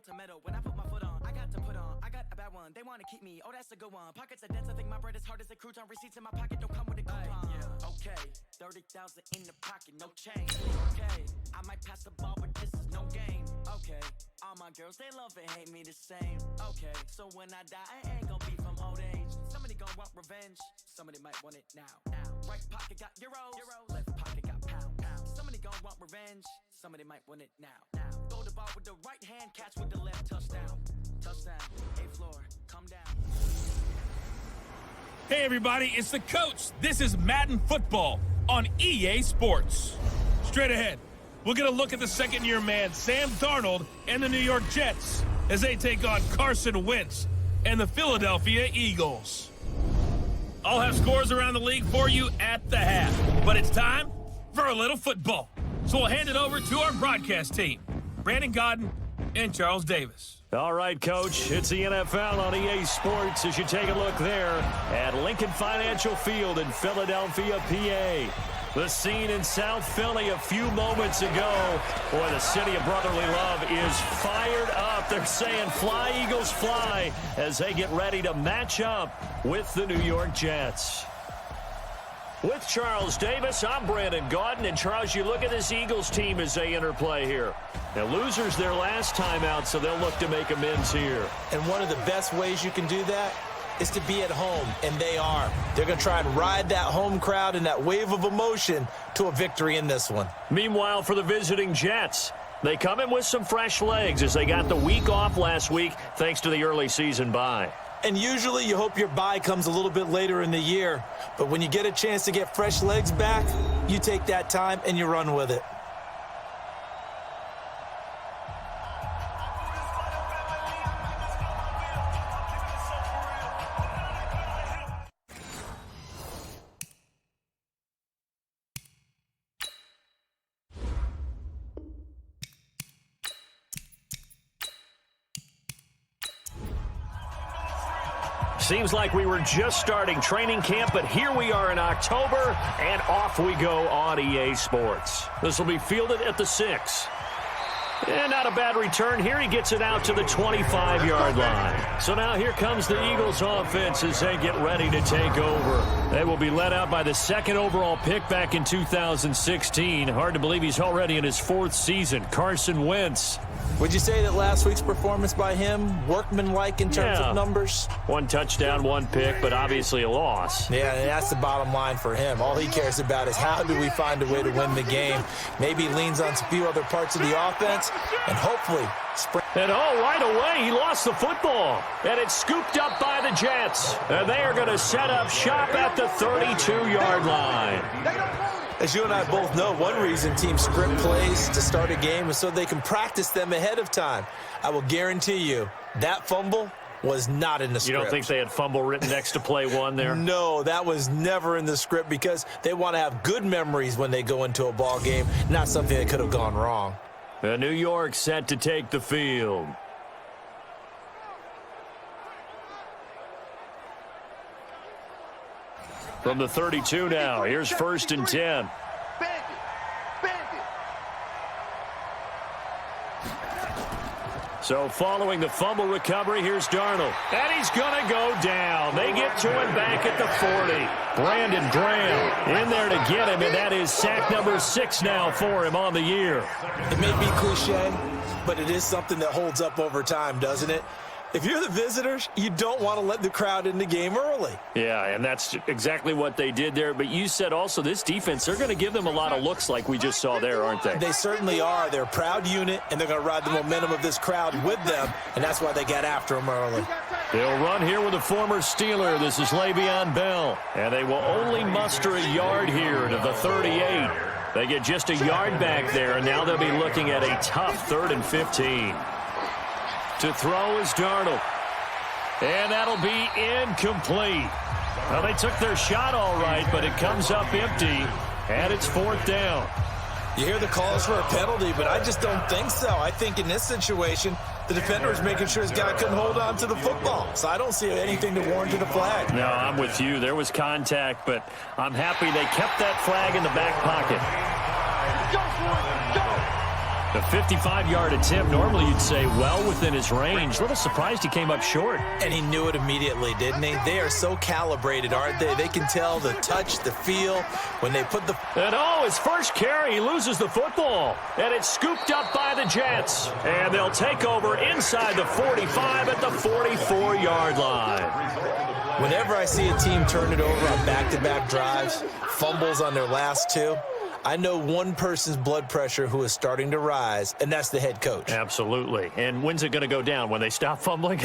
to metal. When I put my foot on, I got to put on. I got a bad one. They want to keep me. Oh, that's a good one. Pockets are dense. I think my bread is hard as a crouton. Receipts in my pocket don't come with a coupon. Yeah. Okay, 30,000 in the pocket, no change. Okay, I might pass the ball, but this is no game. Okay, all my girls, they love and hate me the same. Okay, so when I die, I ain't gonna be from old age. Somebody gonna want revenge. Somebody might want it now. Right pocket got euros. Left pocket got pounds. Somebody gonna want revenge. Somebody might want it now. Throw the ball with the right hand, catch with the left. Touchdown. Touchdown. A-floor, come down. Hey everybody, it's the coach. This is Madden Football on EA Sports. Straight ahead, we'll get a look at the second-year man, Sam Darnold, and the New York Jets as they take on Carson Wentz and the Philadelphia Eagles. I'll have scores around the league for you at the half, but it's time for a little football. So we'll hand it over to our broadcast team, Brandon Godden and Charles Davis. All right, Coach, it's the NFL on EA Sports as you take a look there at Lincoln Financial Field in Philadelphia, PA. The scene in South Philly a few moments ago. Boy, the city of brotherly love is fired up. They're saying fly, Eagles, fly, as they get ready to match up with the New York Jets. With Charles Davis, I'm Brandon Godden. And, Charles, you look at this Eagles team as they interplay here. Now, losers their last time out, so they'll look to make amends here. And one of the best ways you can do that is to be at home, and they are. They're going to try and ride that home crowd and that wave of emotion to a victory in this one. Meanwhile, for the visiting Jets, they come in with some fresh legs as they got the week off last week thanks to the early season bye. And usually you hope your bye comes a little bit later in the year. But when you get a chance to get fresh legs back, you take that time and you run with it. Seems like we were just starting training camp, but here we are in October, and off we go on EA Sports. This will be fielded at the 6. And not a bad return here. He gets it out to the 25-yard line. So now here comes the Eagles offense as they get ready to take over. They will be led out by the second overall pick back in 2016. Hard to believe he's already in his 4th season. Carson Wentz. Would you say that last week's performance by him, workmanlike in terms of numbers? 1 touchdown, 1 pick, but obviously a loss. Yeah, and that's the bottom line for him. All he cares about is how do we find a way to win the game. Maybe leans on a few other parts of the offense, and hopefully and right away, he lost the football. And it's scooped up by the Jets. And they are going to set up shop at the 32-yard line. As you and I both know, one reason teams script plays to start a game is so they can practice them ahead of time. I will guarantee you that fumble was not in the script. You don't think they had fumble written next to play 1 there? No, that was never in the script because they want to have good memories when they go into a ball game, not something that could have gone wrong. New York set to take the field. From the 32 now, here's 1st and 10. So following the fumble recovery, here's Darnold. And he's going to go down. They get to him back at the 40. Brandon Graham in there to get him, and that is sack number 6 now for him on the year. It may be cliche, but it is something that holds up over time, doesn't it? If you're the visitors, you don't want to let the crowd in the game early. Yeah, and that's exactly what they did there. But you said also this defense, they're going to give them a lot of looks like we just saw there, aren't they? They certainly are. They're a proud unit, and they're going to ride the momentum of this crowd with them, and that's why they got after them early. They'll run here with a former Steeler. This is Le'Veon Bell. And they will only muster a yard here to the 38. They get just a yard back there, and now they'll be looking at a tough 3rd and 15. To throw is Darnold. And that'll be incomplete. Well, they took their shot all right, but it comes up empty, and it's 4th down. You hear the calls for a penalty, but I just don't think so. I think in this situation, the defender is making sure his guy couldn't hold on to the football. So I don't see anything to warrant a flag. No, I'm with you. There was contact, but I'm happy they kept that flag in the back pocket. The a 55-yard attempt. Normally you'd say well within his range. A little surprised he came up short. And he knew it immediately, didn't he? They are so calibrated, aren't they? They can tell the touch, the feel, when they put the... And his first carry, he loses the football. And it's scooped up by the Jets. And they'll take over inside the 45 at the 44-yard line. Whenever I see a team turn it over on back-to-back drives, fumbles on their last two, I know one person's blood pressure who is starting to rise, and that's the head coach. Absolutely. And when's it going to go down? When they stop fumbling?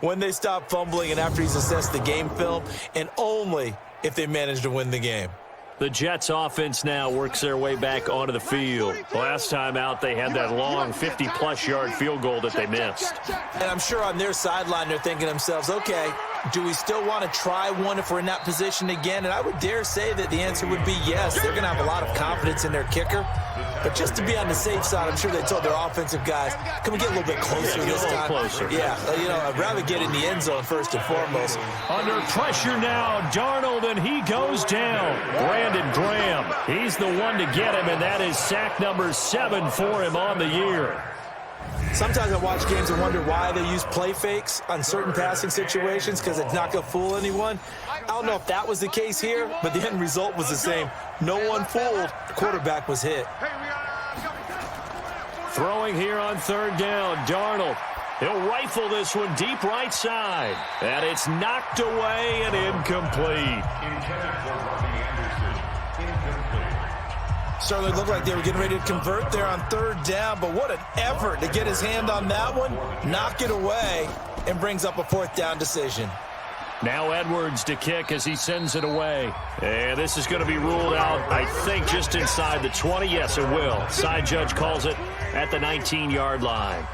When they stop fumbling and after he's assessed the game film, and only if they manage to win the game. The Jets offense now works their way back onto the field. Last time out, they had that long 50-plus yard field goal that they missed. And I'm sure on their sideline, they're thinking to themselves, okay, do we still want to try one if we're in that position again? And I would dare say that the answer would be yes. They're going to have a lot of confidence in their kicker. But just to be on the safe side, I'm sure they told their offensive guys, can we get a little bit closer this time? Closer. Yeah, I'd rather get in the end zone first and foremost. Under pressure now, Darnold, and he goes down. Brandon Graham, he's the one to get him, and that is sack number 7 for him on the year. Sometimes I watch games and wonder why they use play fakes on certain passing situations because it's not going to fool anyone. I don't know if that was the case here, but the end result was the same. No one fooled. The quarterback was hit. Throwing here on third down, Darnold. He'll rifle this one deep right side. And it's knocked away and incomplete. Certainly looked like they were getting ready to convert there on third down, but what an effort to get his hand on that one, knock it away, and brings up a fourth down decision. Now Edwards to kick as he sends it away. And this is going to be ruled out, I think, just inside the 20. Yes, it will. Side judge calls it at the 19-yard line.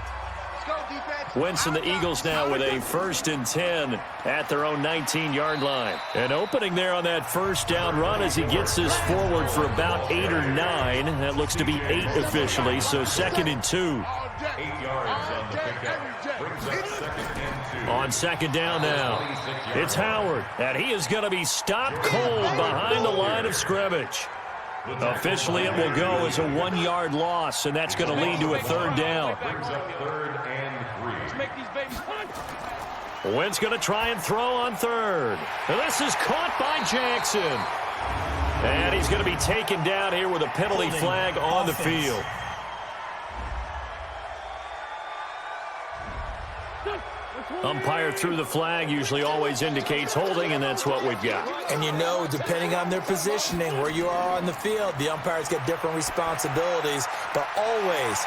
Wentz and the Eagles now with a 1st and 10 at their own 19-yard line. An opening there on that first down run as he gets this forward for about 8 or 9. That looks to be 8 officially, so 2nd and 2. 8 yards on the pickup. Brings up 2nd and 2. On 2nd down now, it's Howard, and he is going to be stopped cold behind the line of scrimmage. Officially, it will go as a 1-yard loss, and that's going to lead to a 3rd down. Brings up 3rd and 3. Wentz going to try and throw on 3rd. And this is caught by Jackson. And he's going to be taken down here with a penalty flag on the field. Umpire threw the flag, usually always indicates holding, and that's what we've got. And depending on their positioning, where you are on the field, the umpires get different responsibilities, but always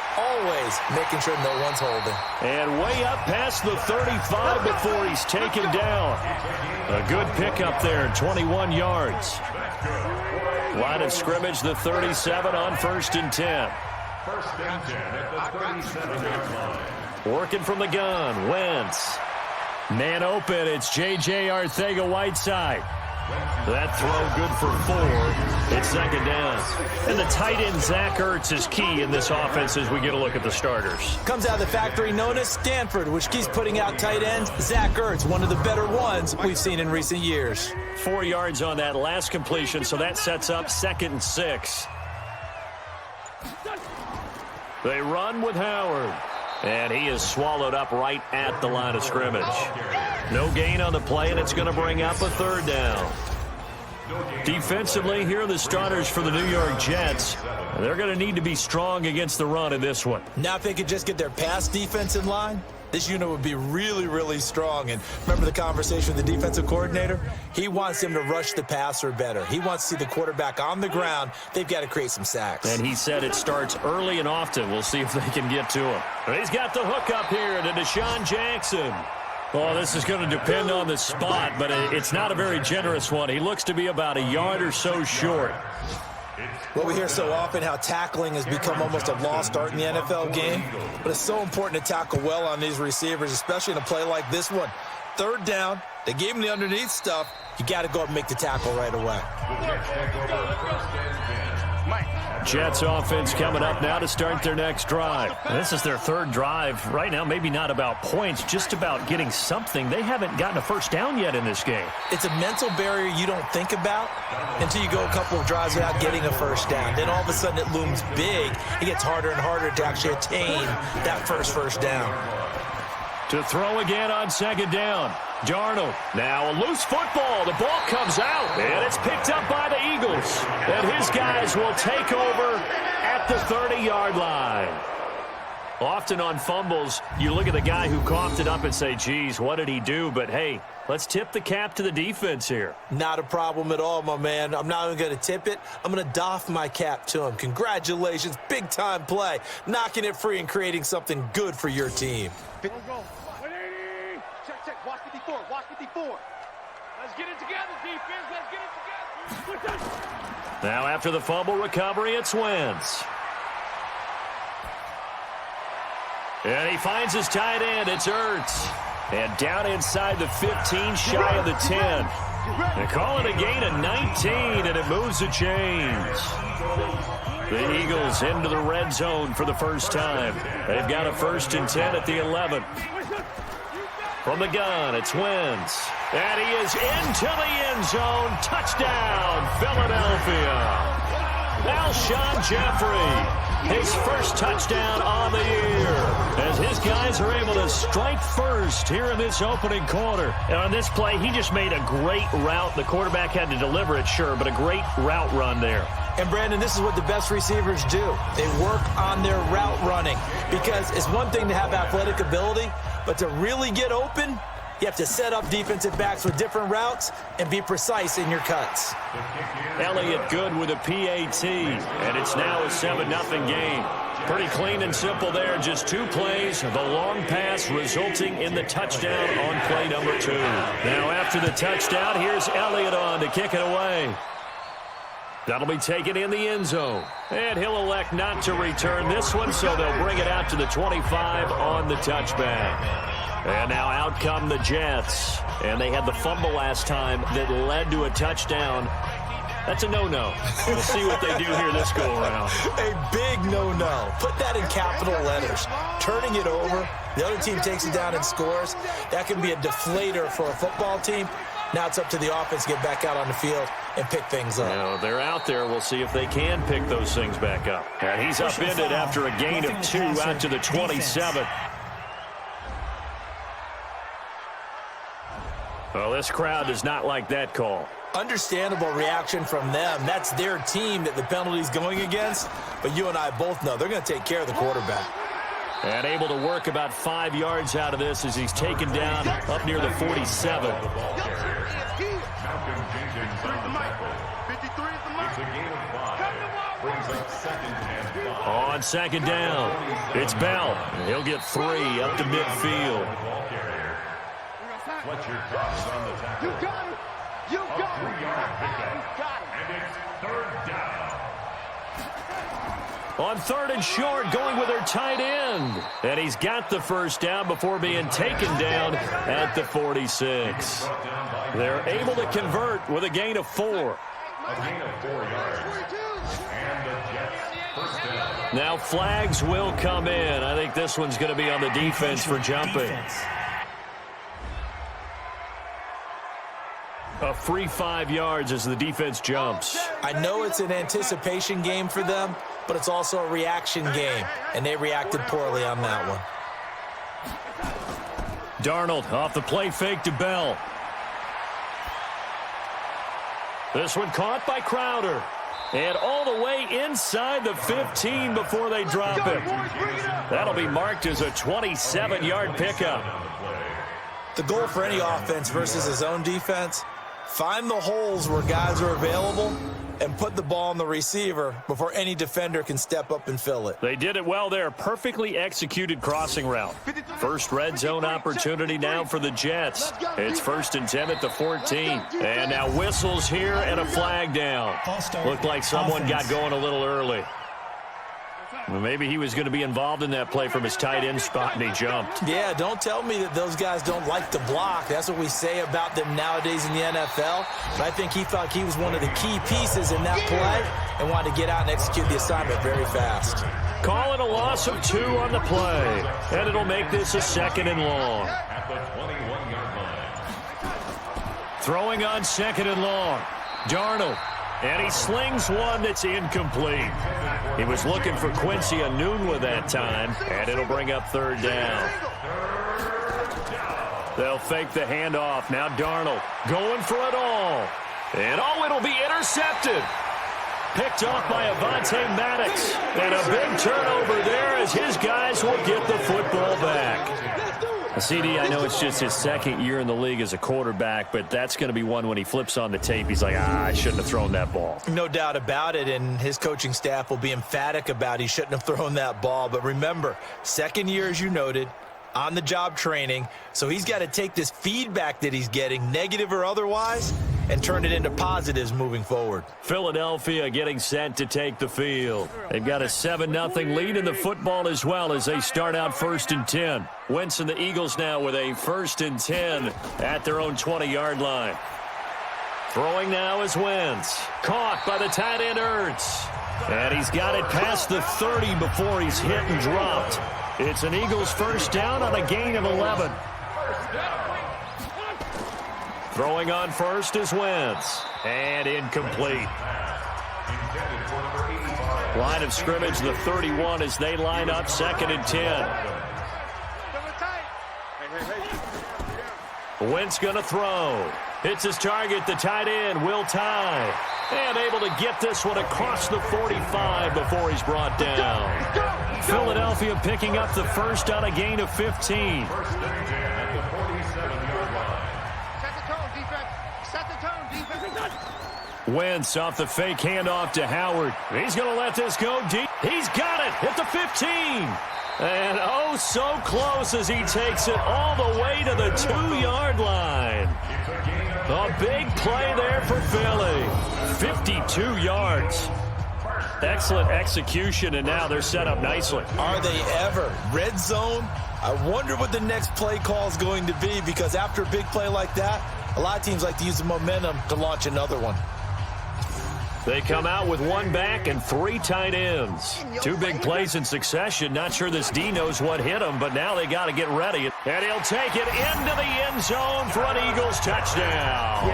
making sure no one's holding. And way up past the 35 before he's taken down. A good pickup there, 21 yards. Line of scrimmage, the 37 on 1st and 10. 1st and 10 at the 37-yard line. Working from the gun, Wentz. Man open, it's J.J. Arcega-Whiteside. That throw good for 4. It's 2nd down. And the tight end, Zach Ertz, is key in this offense as we get a look at the starters. Comes out of the factory known as Stanford, which keeps putting out tight ends. Zach Ertz, one of the better ones we've seen in recent years. 4 yards on that last completion, so that sets up 2nd and 6. They run with Howard. And he is swallowed up right at the line of scrimmage. No gain on the play, and it's going to bring up a 3rd down. Defensively, here are the starters for the New York Jets. They're going to need to be strong against the run in this one. Now if they could just get their pass defense in line, this unit would be really, really strong. And remember the conversation with the defensive coordinator? He wants them to rush the passer better. He wants to see the quarterback on the ground. They've got to create some sacks. And he said it starts early and often. We'll see if they can get to him. He's got the hook up here to Deshaun Jackson. Well, this is going to depend on the spot, but it's not a very generous one. He looks to be about a yard or so short. Well, we hear so often how tackling has become almost a lost art in the NFL game, but it's so important to tackle well on these receivers, especially in a play like this one. 3rd down, they gave him the underneath stuff. You got to go up and make the tackle right away. Jets offense coming up now to start their next drive. This is their third drive. Right now, maybe not about points, just about getting something. They haven't gotten a first down yet in this game. It's a mental barrier you don't think about until you go a couple of drives without getting a first down. Then all of a sudden it looms big. It gets harder and harder to actually attain that first down. To throw again on second down. Darnold. Now a loose football. The ball comes out, and it's picked up by the Eagles. And his guys will take over at the 30-yard line. Often on fumbles, you look at the guy who coughed it up and say, geez, what did he do? But, hey, let's tip the cap to the defense here. Not a problem at all, my man. I'm not even going to tip it. I'm going to doff my cap to him. Congratulations. Big-time play. Knocking it free and creating something good for your team. Go. 180. Check. Watch 54. Let's get it together, defense. Let's get it together. Now after the fumble recovery, it's Wentz. And he finds his tight end. It's Ertz. And down inside the 15, shy of the 10. They call it a gain of 19, and it moves the chains. The Eagles into the red zone for the first time. They've got a 1st and 10 at the 11. From the gun, it's Wentz. And he is into the end zone. Touchdown, Philadelphia. Alshon Jeffrey, his first touchdown on the year, as his guys are able to strike first here in this opening quarter. And on this play, he just made a great route. The quarterback had to deliver it, sure, but a great route run there. And, Brandon, this is what the best receivers do. They work on their route running, because it's one thing to have athletic ability, but to really get open, you have to set up defensive backs with different routes and be precise in your cuts. Elliott good with a PAT, and it's now a 7-0 game. Pretty clean and simple there. Just 2 plays. The long pass resulting in the touchdown on play number 2. Now after the touchdown, here's Elliott on to kick it away. That'll be taken in the end zone. And he'll elect not to return this one, so they'll bring it out to the 25 on the touchback. And now out come the Jets. And they had the fumble last time that led to a touchdown. That's a no-no. We'll see what they do here this go-around. A big no-no. Put that in capital letters. Turning it over, the other team takes it down and scores. That can be a deflator for a football team. Now it's up to the offense to get back out on the field and pick things up. Now, they're out there. We'll see if they can pick those things back up. And he's upended after a gain of 2 out to the 27. Well, this crowd does not like that call. Understandable reaction from them. That's their team that the penalty's going against. But you and I both know they're going to take care of the quarterback. And able to work about 5 yards out of this as he's taken down up near the 47. On second down, it's Bell. He'll get 3 up to midfield. What's your thoughts on the tackle? You got it. You got it. And it's 3rd down. On 3rd and short, going with their tight end. And he's got the first down before being taken down at the 46. They're able to convert with a gain of 4. A gain of 4 yards. And the Jets first down. Now flags will come in. I think this one's going to be on the defense for jumping. A free 5 yards as the defense jumps. I know it's an anticipation game for them, but it's also a reaction game, and they reacted poorly on that one. Darnold off the play fake to Bell. This one caught by Crowder. And all the way inside the 15 before they drop it. That'll be marked as a 27-yard pickup. The goal for any offense versus his own defense, find the holes where guys are available and put the ball on the receiver before any defender can step up and fill it. They did it well there. Perfectly executed crossing route. First red zone opportunity now for the Jets. It's 1st and 10 at the 14. And now whistles here and a flag down. Looked like someone got going a little early. Well, maybe he was going to be involved in that play from his tight end spot, and he jumped. Yeah, don't tell me that those guys don't like to block. That's what we say about them nowadays in the NFL. But I think he thought he was one of the key pieces in that play and wanted to get out and execute the assignment very fast. Call it a loss of 2 on the play, and it'll make this a 2nd and long. At the 21-yard line. Throwing on 2nd and long. Darnold. And he slings one that's incomplete. He was looking for Quincy Enunwa that time, and it'll bring up 3rd down. They'll fake the handoff. Now Darnold going for it all. And it'll be intercepted. Picked off by Avonte Maddox. And a big turnover there as his guys will get the football back. CD, I know it's just his 2nd year in the league as a quarterback, but that's going to be one when he flips on the tape. He's like, I shouldn't have thrown that ball. No doubt about it, and his coaching staff will be emphatic about he shouldn't have thrown that ball. But remember, 2nd year, as you noted, on-the-job training, so he's got to take this feedback that he's getting, negative or otherwise, and turn it into positives moving forward. Philadelphia getting set to take the field. They've got a 7-0 lead in the football as well as they start out 1st and 10. Wentz and the Eagles now with a 1st and 10 at their own 20-yard line. Throwing now is Wentz. Caught by the tight end Ertz. And he's got it past the 30 before he's hit and dropped. It's an Eagles 1st down on a gain of 11. Throwing on 1st is Wentz. And incomplete. Line of scrimmage, the 31 as they line up 2nd and 10. Wentz going to throw. Hits his target, the tight end, Will Tye. And able to get this one across the 45 before he's brought down. Philadelphia picking up the 1st on a gain of 15. Wentz off the fake handoff to Howard. He's going to let this go deep. He's got it at the 15. And oh, so close as he takes it all the way to the 2-yard line. A big play there for Philly. 52 yards. Excellent execution, and now they're set up nicely. Are they ever? Red zone? I wonder what the next play call is going to be, because after a big play like that, a lot of teams like to use the momentum to launch another one. They come out with 1 back and 3 tight ends. 2 big plays in succession. Not sure this D knows what hit him, but now they got to get ready. And he'll take it into the end zone for an Eagles touchdown.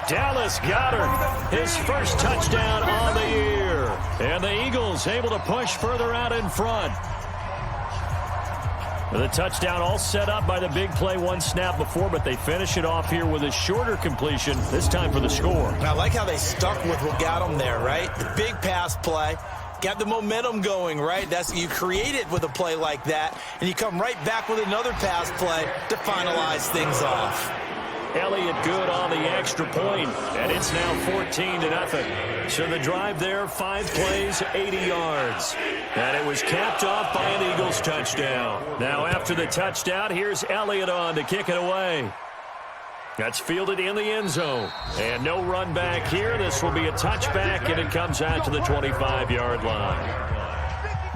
Dallas Goedert, his 1st touchdown on the year. And the Eagles able to push further out in front. The touchdown all set up by the big play 1 snap before, but they finish it off here with a shorter completion, this time for the score. I like how they stuck with what got them there, right? The big pass play, got the momentum going, right? You create it with a play like that, and you come right back with another pass play to finalize things off. Elliott good on the extra point, and it's now 14-0. So the drive there, 5 plays, 80 yards. And it was capped off by an Eagles touchdown. Now after the touchdown, here's Elliott on to kick it away. That's fielded in the end zone. And no run back here. This will be a touchback, and it comes out to the 25-yard line.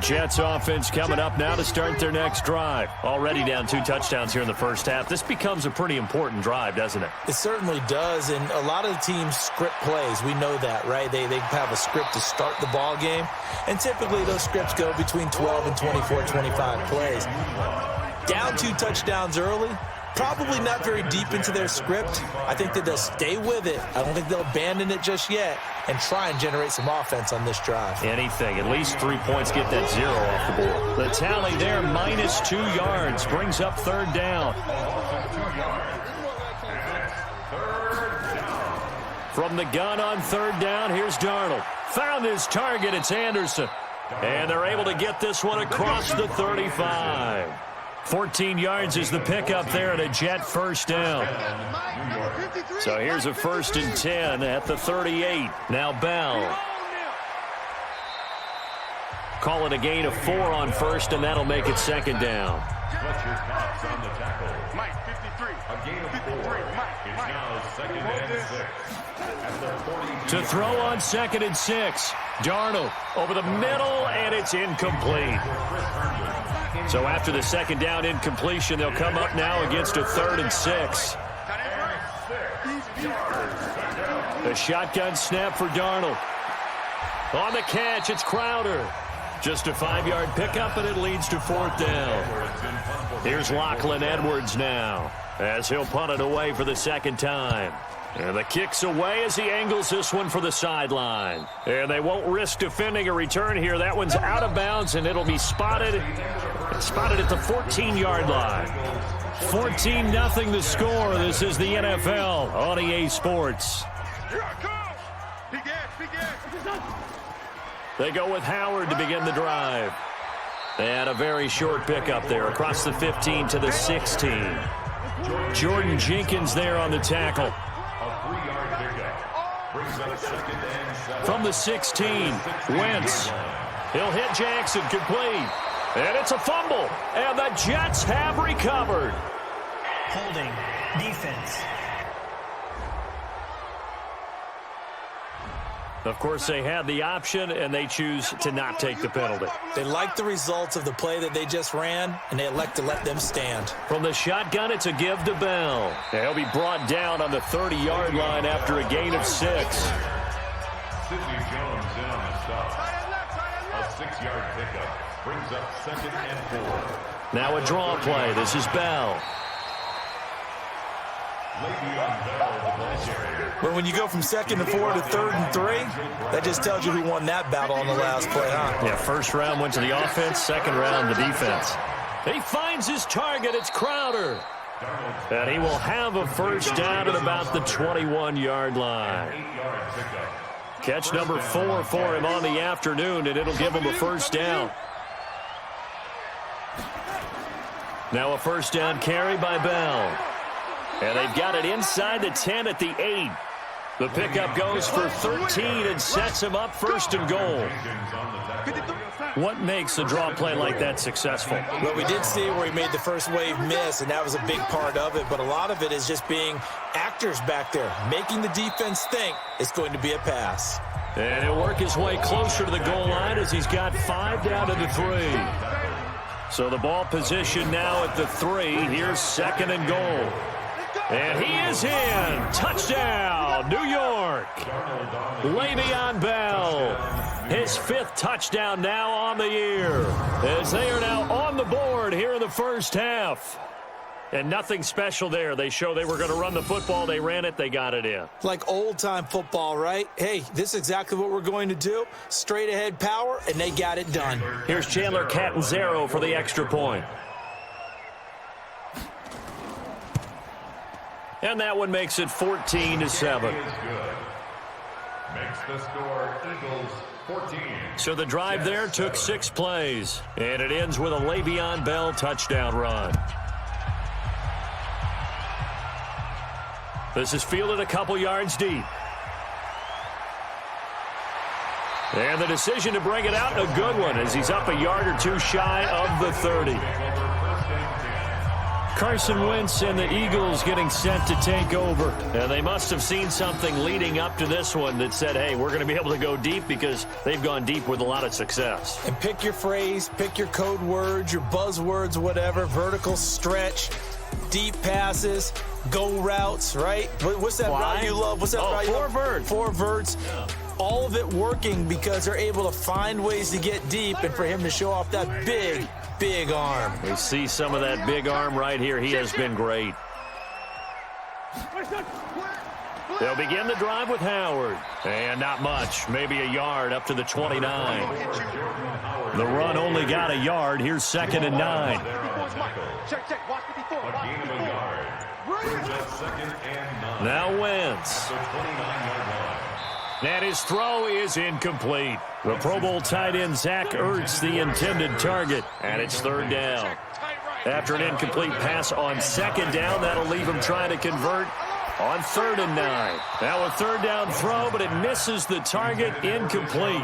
Jets offense coming up now to start their next drive. Already down 2 touchdowns here in the 1st half. This becomes a pretty important drive, doesn't it? It certainly does, and a lot of the teams script plays. We know that, right? They have a script to start the ball game, and typically those scripts go between 12 and 24, 25 plays. Down 2 touchdowns early, probably not very deep into their script. I think that they'll stay with it. I don't think they'll abandon it just yet and try and generate some offense on this drive. Anything. At least 3 points, get that 0 off the board. The tally there, minus 2 yards, brings up 3rd down. From the gun on 3rd down, here's Darnold. Found his target, it's Anderson. And they're able to get this one across the 35. 14 yards is the pickup there and a Jet 1st down. So here's a 1st and 10 at the 38. Now Bell. Call it a gain of 4 on 1st, and that'll make it 2nd down. Fletcher Cox on the tackle. Mike, 53. A gain of 4. It's now 2nd and 6. To throw on 2nd and 6. Darnold over the middle, and it's incomplete. So after the second down incompletion, they'll come up now against a 3rd and 6. A shotgun snap for Darnold. On the catch, it's Crowder. Just a 5-yard pickup, and it leads to 4th down. Here's Lachlan Edwards now, as he'll punt it away for the second time. And the kick's away as he angles this one for the sideline. And they won't risk defending a return here. That one's out of bounds, and it'll be spotted at the 14-yard line. 14-0 the score. This is the NFL on EA Sports. They go with Howard to begin the drive. And a very short pickup there across the 15 to the 16. Jordan Jenkins there on the tackle. From the 16, Wentz. He'll hit Jackson, complete. And it's a fumble. And the Jets have recovered. Holding. Defense. Of course, they had the option, and they choose to not take the penalty. They like the results of the play that they just ran, and they elect to let them stand. From the shotgun, it's a give to Bell. He'll be brought down on the 30-yard line after a gain of 6. Sidney Jones in on the stop. A 6-yard pickup brings up 2nd and 4. Now a draw play. This is Bell. Well, when you go from 2nd and 4 to 3rd and 3, that just tells you who won that battle on the last play, huh? Yeah, first round went to the offense, second round the defense. He finds his target. It's Crowder. And he will have a first down at about the 21-yard line. Catch number 4 for him on the afternoon, and it'll give him a first down. Now a first down carry by Bell. And they've got it inside the 10 at the 8. The pickup goes for 13 and sets him up 1st and goal. What makes a draw play like that successful? Well, we did see where he made the first wave miss, and that was a big part of it. But a lot of it is just being actors back there, making the defense think it's going to be a pass. And he'll work his way closer to the goal line as he's got 5 down to the 3. So the ball position now at the 3. Here's 2nd and goal. And he is in. Touchdown, New York. Le'Veon Bell. His 5th touchdown now on the year. As they are now on the board here in the first half. And nothing special there. They show they were going to run the football. They ran it. They got it in. Like old-time football, right? Hey, this is exactly what we're going to do. Straight-ahead power, and they got it done. Here's Chandler Catanzaro for the extra point. And that one makes it 14-7. Makes the score Eagles 14. So the drive there took 6 plays. And it ends with a Le'Veon Bell touchdown run. This is fielded a couple yards deep. And the decision to bring it out, a good one, as he's up a yard or 2 shy of the 30. Carson Wentz and the Eagles getting set to take over. And they must have seen something leading up to this one that said, hey, we're going to be able to go deep, because they've gone deep with a lot of success. And pick your phrase, pick your code words, your buzzwords, whatever, vertical stretch, deep passes, go routes, right? What's that route you love? What's that route you love? 4 verts. 4 verts. All of it working because they're able to find ways to get deep, and for him to show off that big arm. We see some of that big arm right here. He has been great. They'll begin the drive with Howard. And not much, maybe a yard up to the 29. The run only got a yard. Here's 2nd and 9. Now Wentz. And his throw is incomplete. The Pro Bowl tight end Zach Ertz, the intended target, and it's 3rd down. After an incomplete pass on 2nd down, that'll leave him trying to convert on 3rd and 9. Now a 3rd down throw, but it misses the target, incomplete.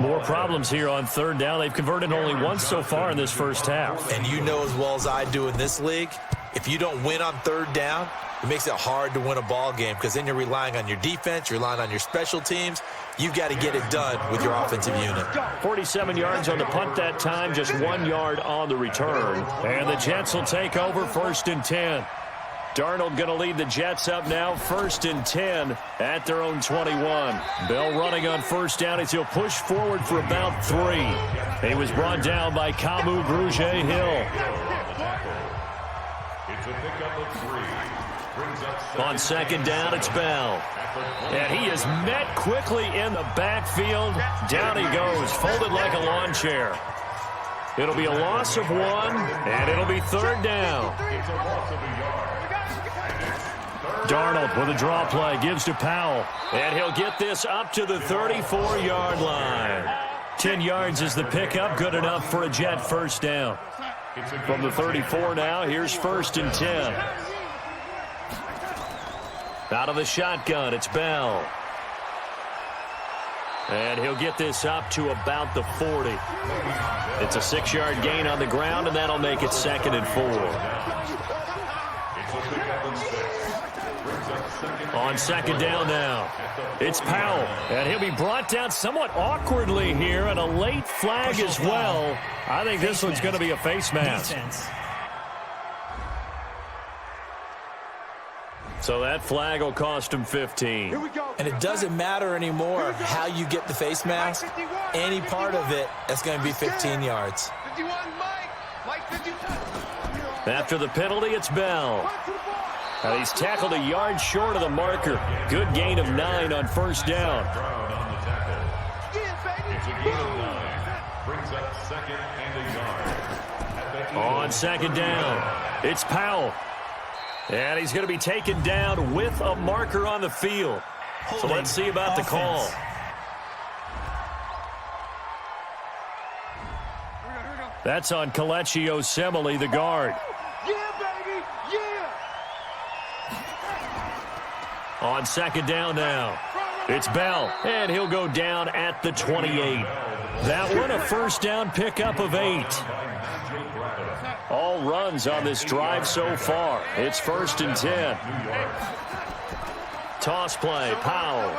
More problems here on 3rd down. They've converted only once so far in this first half. And you know as well as I do in this league, If you don't win on third down, it makes it hard to win a ball game because then you're relying on your defense, you're relying on your special teams. You've got to get it done with your offensive unit. 47 yards on the punt that time, just 1 yard on the return. And the Jets will take over 1st and 10. Darnold going to lead the Jets up now, 1st and 10 at their own 21. Bell running on 1st down as he'll push forward for about 3. He was brought down by Kamu Grugier-Hill. It's a pickup of 3. Brings up On 2nd down, it's Bell. And he is met quickly in the backfield. Down he goes, folded like a lawn chair. It'll be a loss of 1, and it'll be 3rd down. It's a loss of a yard. Darnold with a draw play, gives to Powell. And he'll get this up to the 34-yard line. 10 yards is the pickup, good enough for a Jet 1st down. From the 34 now, here's 1st and 10. Out of the shotgun, it's Bell. And he'll get this up to about the 40. It's a 6-yard gain on the ground, and that'll make it 2nd and 4. On 2nd down now, it's Powell. And he'll be brought down somewhat awkwardly here, and a late flag as well. I think this one's going to be a face mask. So that flag will cost him 15. And it doesn't matter anymore how you get the face mask. Any part of it, that's going to be 15 yards. After the penalty, it's Bell. And he's tackled a yard short of the marker. Good gain of 9 on 1st down. It's a gain of 9. Brings up 2nd and a yard. On 2nd down, it's Powell. And he's going to be taken down with a marker on the field. So let's see about the call. That's on Kelechi Osemele, the guard. On 2nd down now, it's Bell, and he'll go down at the 28. That one a 1st down pickup of 8. All runs on this drive so far. It's 1st and 10. Toss play, Powell.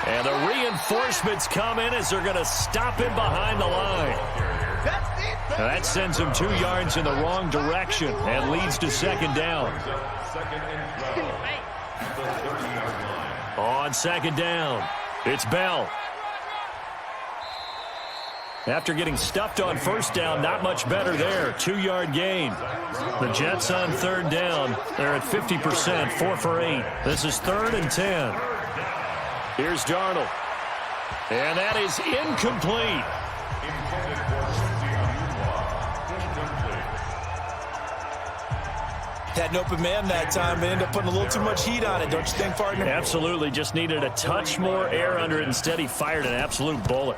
And the reinforcements come in as they're going to stop him behind the line. That sends him 2 yards in the wrong direction and leads to 2nd down. On 2nd down, it's Bell. After getting stuffed on 1st down, not much better there. 2-yard gain. The Jets on 3rd down. They're at 50%, 4 for 8. This is 3rd and 10. Here's Darnold. And that is incomplete. Had an open man that time, but ended up putting a little too much heat on it, don't you think, partner? Absolutely. Just needed a touch more air under it. Instead, he fired an absolute bullet.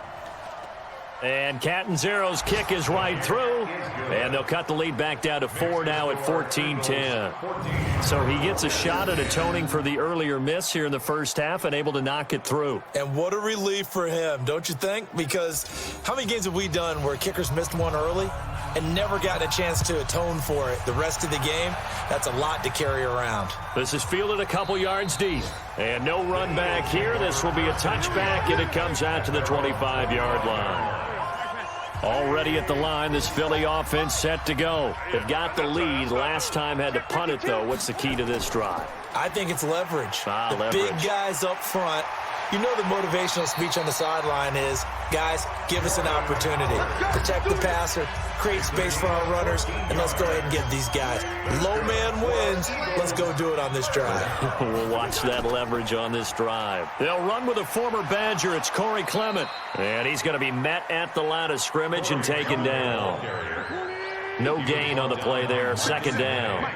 And Catanzaro's kick is right through. And they'll cut the lead back down to 4 now at 14-10. So he gets a shot at atoning for the earlier miss here in the 1st half and able to knock it through. And what a relief for him, don't you think? Because how many games have we done where kickers missed one early and never gotten a chance to atone for it the rest of the game? That's a lot to carry around. This is fielded a couple yards deep. And no run back here. This will be a touchback, and it comes out to the 25-yard line. Already at the line, this Philly offense set to go. They've got the lead. Last time had to punt it, though. What's the key to this drive? I think it's leverage. Leverage. Big guys up front. You know the motivational speech on the sideline is, guys, give us an opportunity. Protect the passer, create space for our runners, and let's go ahead and get these guys. Low man wins. Let's go do it on this drive. We'll watch that leverage on this drive. They'll run with a former Badger. It's Corey Clement. And he's going to be met at the line of scrimmage and taken down. No gain on the play there. 2nd down.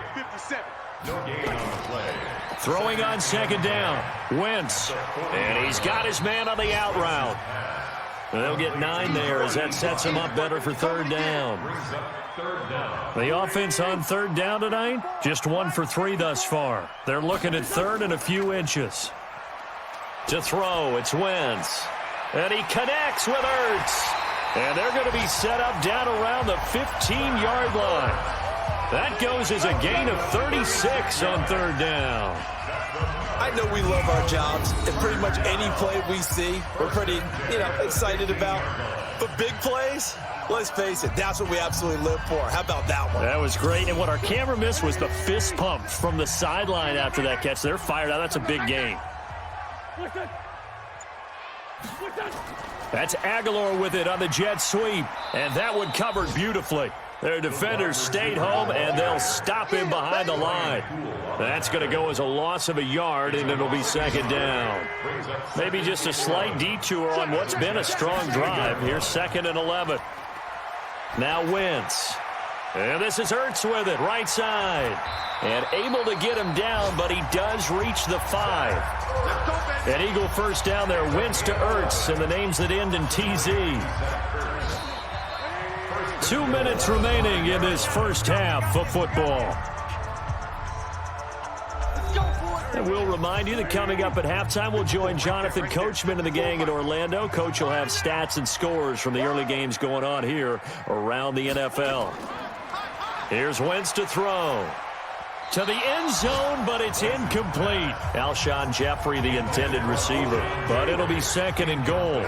No gain on the play. Throwing on 2nd down, Wentz. And he's got his man on the out route. They'll get 9 there as that sets him up better for 3rd down. The offense on 3rd down tonight, just 1 for 3 thus far. They're looking at 3rd and a few inches. To throw, it's Wentz. And he connects with Ertz. And they're going to be set up down around the 15-yard line. That goes as a gain of 36 on third down. I know we love our jobs, and pretty much any play we see, we're pretty, excited about. But big plays, let's face it, that's what we absolutely live for. How about that one? That was great, and what our camera missed was the fist pump from the sideline after that catch. They're fired out. That's a big gain. That's Aguilar with it on the jet sweep, and that one covered beautifully. Their defenders stayed home, and they'll stop him behind the line. That's going to go as a loss of a yard, and it'll be second down. Maybe just a slight detour on what's been a strong drive. Here's 2nd and 11. Now Wentz. And this is Ertz with it, right side. And able to get him down, but he does reach the 5. An Eagle first down there. Wentz to Ertz, and the names that end in TZ. 2 minutes remaining in this first half of football. And we'll remind you that coming up at halftime, we'll join Jonathan Coachman and the gang in Orlando. Coach will have stats and scores from the early games going on here around the NFL. Here's Wentz to throw. To the end zone, but it's incomplete. Alshon Jeffrey, the intended receiver. But it'll be 2nd and goal.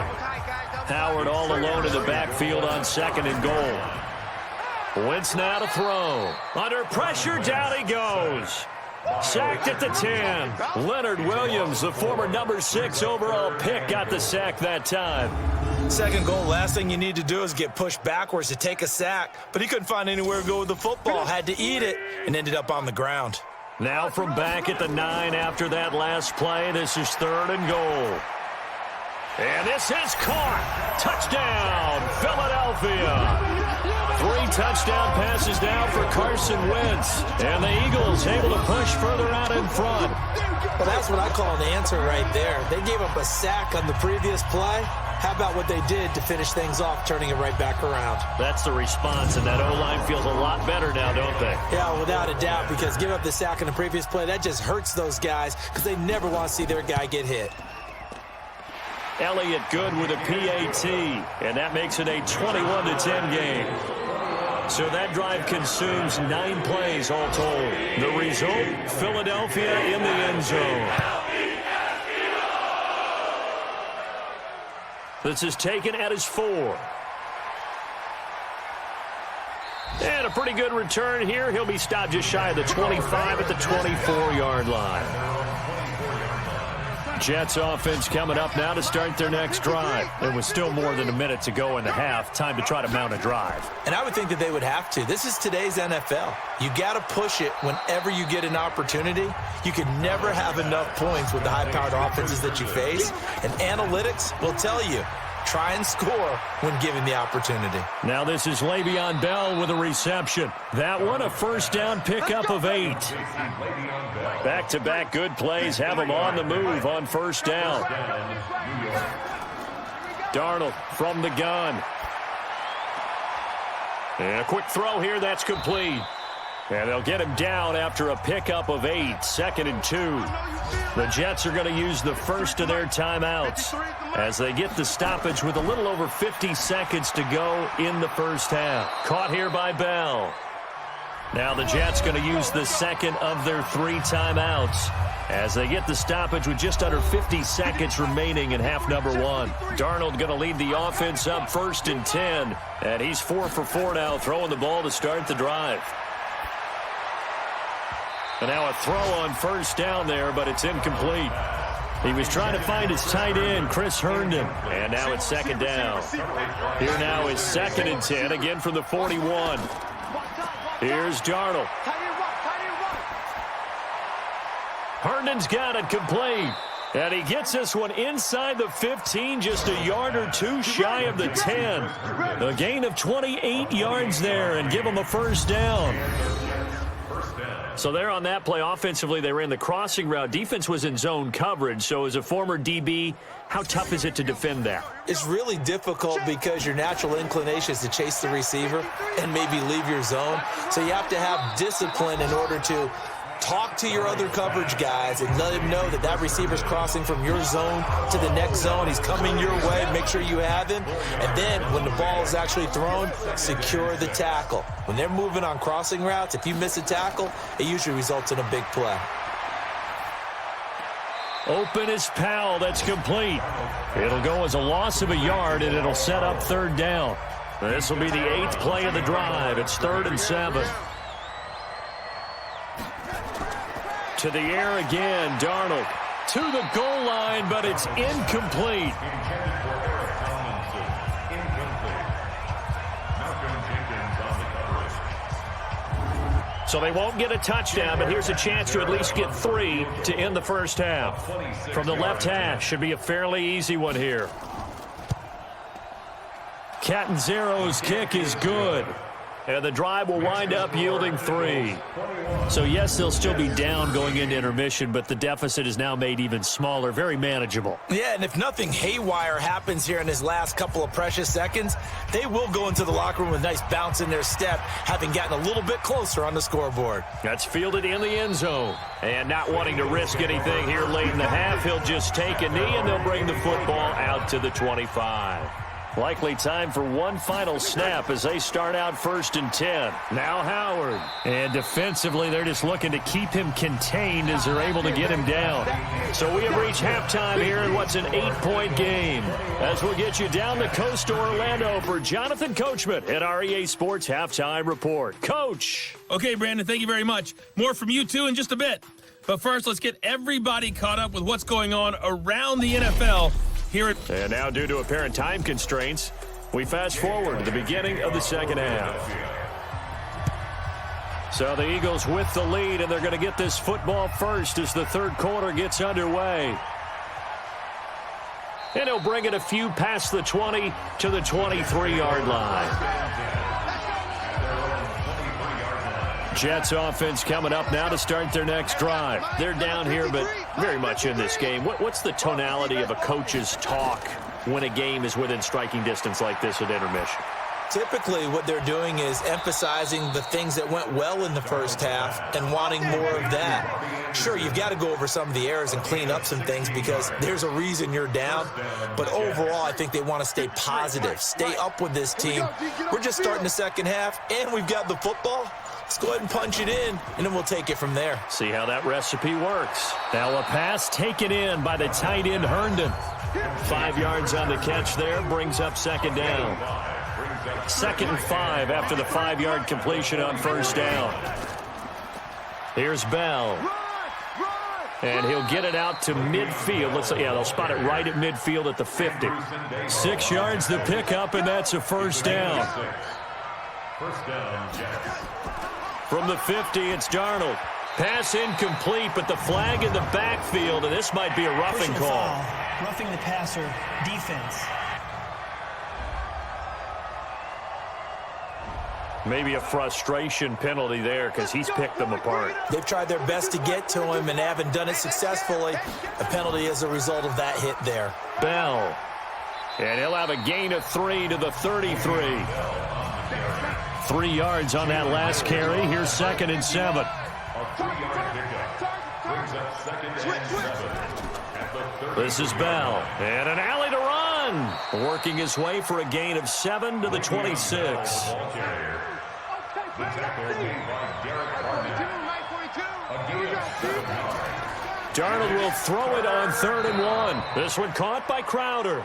Howard all alone in the backfield on 2nd and goal. Wentz now to throw. Under pressure, down he goes. Sacked at the 10. Leonard Williams, the former number 6 overall pick, got the sack that time. 2nd goal, last thing you need to do is get pushed backwards to take a sack. But he couldn't find anywhere to go with the football. Had to eat it and ended up on the ground. Now from back at the 9 after that last play, this is 3rd and goal. And this is caught. Touchdown, Philadelphia. 3 touchdown passes now for Carson Wentz. And the Eagles able to push further out in front. Well, that's what I call an answer right there. They gave up a sack on the previous play. How about what they did to finish things off, turning it right back around? That's the response, and that O-line feels a lot better now, don't they? Yeah, without a doubt, because give up the sack on the previous play, that just hurts those guys because they never want to see their guy get hit. Elliott good with a PAT, and that makes it a 21-10 game. So that drive consumes 9 plays all told. The result, Philadelphia in the end zone. This is taken at his 4. And a pretty good return here. He'll be stopped just shy of the 25 at the 24-yard line. Jets offense coming up now to start their next drive. There was still more than a minute to go in the half. Time to try to mount a drive. And I would think that they would have to. This is today's NFL. You got to push it whenever you get an opportunity. You can never have enough points with the high-powered offenses that you face. And analytics will tell you, try and score when given the opportunity. Now this is Le'Veon Bell with a reception. That one a first down pickup of 8. Back-to-back good plays have him on the move on first down. Darnold from the gun. And a quick throw here, that's complete. And they'll get him down after a pickup of 8, 2nd and 2. The Jets are going to use the first of their timeouts as they get the stoppage with a little over 50 seconds to go in the first half. Caught here by Bell. Now the Jets going to use the second of their 3 timeouts as they get the stoppage with just under 50 seconds remaining in half number 1. Darnold going to lead the offense up 1st and 10. And he's 4 for 4 now, throwing the ball to start the drive. And now a throw on first down there, but it's incomplete. He was trying to find his tight end, Chris Herndon. And now it's 2nd down. Here now is 2nd and 10, again from the 41. Here's Darnold. Herndon's got it complete. And he gets this one inside the 15, just a yard or 2 shy of the 10. A gain of 28 yards there and give him a first down. So there on that play, offensively, they ran the crossing route. Defense was in zone coverage. So as a former DB, how tough is it to defend that? It's really difficult because your natural inclination is to chase the receiver and maybe leave your zone. So you have to have discipline in order to talk to your other coverage guys and let him know that that receiver's crossing from your zone to the next zone. He's coming your way. Make sure you have him. And then when the ball is actually thrown, secure the tackle. When they're moving on crossing routes, if you miss a tackle, it usually results in a big play. Open is Powell. That's complete. It'll go as a loss of a yard, and it'll set up third down. This will be the 8th play of the drive. It's 3rd and 7. To the air again, Darnold. To the goal line, but it's incomplete. So they won't get a touchdown, but here's a chance to at least get 3 to end the first half. From the left hash, should be a fairly easy one here. Catanzaro's kick is good. And the drive will wind up yielding 3. So, yes, they'll still be down going into intermission, but the deficit is now made even smaller, very manageable. Yeah, and if nothing haywire happens here in his last couple of precious seconds, they will go into the locker room with a nice bounce in their step, having gotten a little bit closer on the scoreboard. That's fielded in the end zone. And not wanting to risk anything here late in the half, he'll just take a knee, and they'll bring the football out to the 25. Likely time for one final snap as they start out 1st and 10. Now Howard. And defensively, they're just looking to keep him contained as they're able to get him down. So we have reached halftime here in what's an 8-point game. As we'll get you down the coast to Orlando for Jonathan Coachman at our EA Sports Halftime Report. Coach. Okay, Brandon, thank you very much. More from you, too, in just a bit. But first, let's get everybody caught up with what's going on around the NFL. And now, due to apparent time constraints, we fast forward to the beginning of the second half. So the Eagles with the lead, and they're going to get this football first as the third quarter gets underway. And he'll bring it a few past the 20 to the 23-yard line. Jets offense coming up now to start their next drive. They're down here, but very much in this game. What's the tonality of a coach's talk when a game is within striking distance like this at intermission? Typically, what they're doing is emphasizing the things that went well in the first half and wanting more of that. Sure, you've got to go over some of the errors and clean up some things because there's a reason you're down. But overall, I think they want to stay positive, stay up with this team. We're just starting the second half, and we've got the football. Let's go ahead and punch it in, and then we'll take it from there. See how that recipe works. Now a pass taken in by the tight end, Herndon. 5 yards on the catch there, brings up second down. 2nd and 5 after the 5-yard completion on first down. Here's Bell. And he'll get it out to midfield. They'll spot it right at midfield at the 50. 6 yards the pickup, and that's a first down. First down, Jets. From the 50, it's Darnold. Pass incomplete, but the flag in the backfield, and this might be a roughing call. Roughing the passer, defense. Maybe a frustration penalty there because he's picked them apart. They've tried their best to get to him and haven't done it successfully. A penalty as a result of that hit there. Bell. And he'll have a gain of 3 to the 33. 3 yards on that last carry. Here's 2nd and 7. A 3-yard pickup brings up 2nd and 7. This is Bell. And an alley to run. Working his way for a gain of 7 to the 26. The tackle made by Derek Carson. A gain of 7 yards. Darnold will throw it on 3rd and 1. This one caught by Crowder.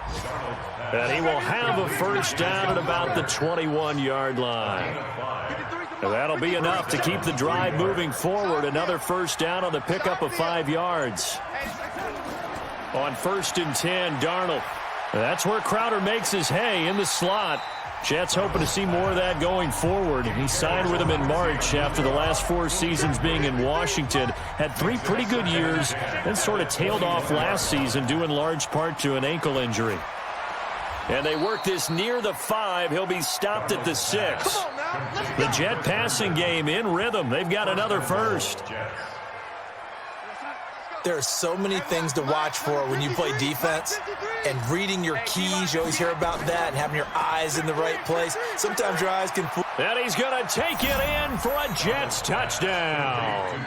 And he will have a first down at about the 21-yard line. And that'll be enough to keep the drive moving forward. Another first down on the pickup of 5 yards. On 1st and 10, Darnold. That's where Crowder makes his hay in the slot. Jets hoping to see more of that going forward. He signed with them in March after the last 4 seasons being in Washington. Had 3 pretty good years, then sort of tailed off last season due in large part to an ankle injury. And they work this near the 5. He'll be stopped at the 6. The Jet passing game in rhythm. They've got another first. There are so many things to watch for when you play defense, and reading your keys, you always hear about that, and having your eyes in the right place. Sometimes your eyes can fool. And he's going to take it in for a Jets touchdown.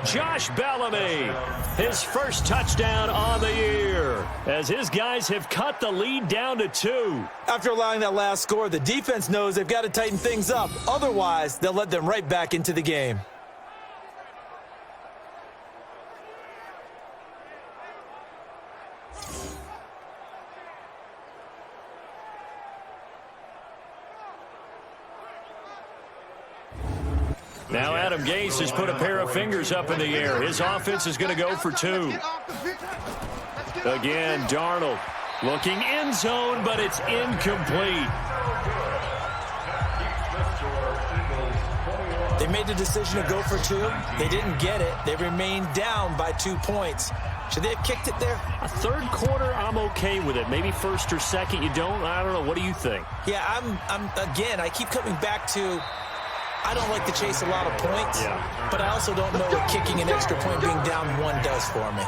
Josh Bellamy, his first touchdown on the year, as his guys have cut the lead down to 2. After allowing that last score, the defense knows they've got to tighten things up. Otherwise, they'll let them right back into the game. Now Adam Gase has put a pair of fingers up in the air. His offense is going to go for 2. Again, Darnold looking end zone, but it's incomplete. They made the decision to go for 2. They didn't get it. They remained down by 2 points. Should they have kicked it there? A third quarter, I'm okay with it. Maybe first or second, you don't. I don't know. What do you think? Yeah, again, I keep coming back to, I don't like to chase a lot of points, but I also don't know what kicking an extra point being down 1 does for me.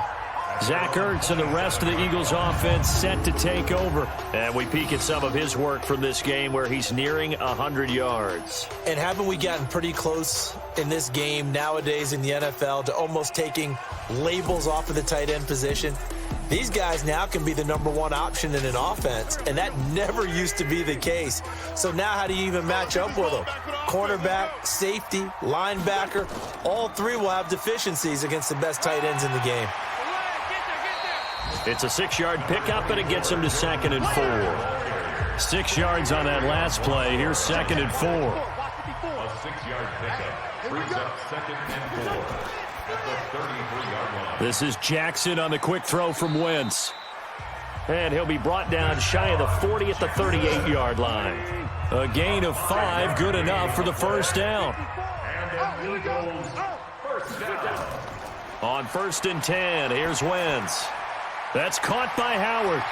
Zach Ertz and the rest of the Eagles offense set to take over. And we peek at some of his work from this game where he's nearing 100 yards. And haven't we gotten pretty close in this game nowadays in the NFL to almost taking labels off of the tight end position? These guys now can be the #1 option in an offense, and that never used to be the case. So now how do you even match up with them? Cornerback, safety, linebacker, all 3 will have deficiencies against the best tight ends in the game. It's a 6-yard pickup, and it gets him to 2nd and 4. 6 yards on that last play. Here's 2nd and 4. A 6-yard pickup brings up 2nd and 4 at the 33-yard line. This is Jackson on the quick throw from Wentz. And he'll be brought down shy of the 40 at the 38-yard line. A gain of 5, good enough for the first down. And an Eagles first down. On 1st and 10, here's Wentz. That's caught by Howard.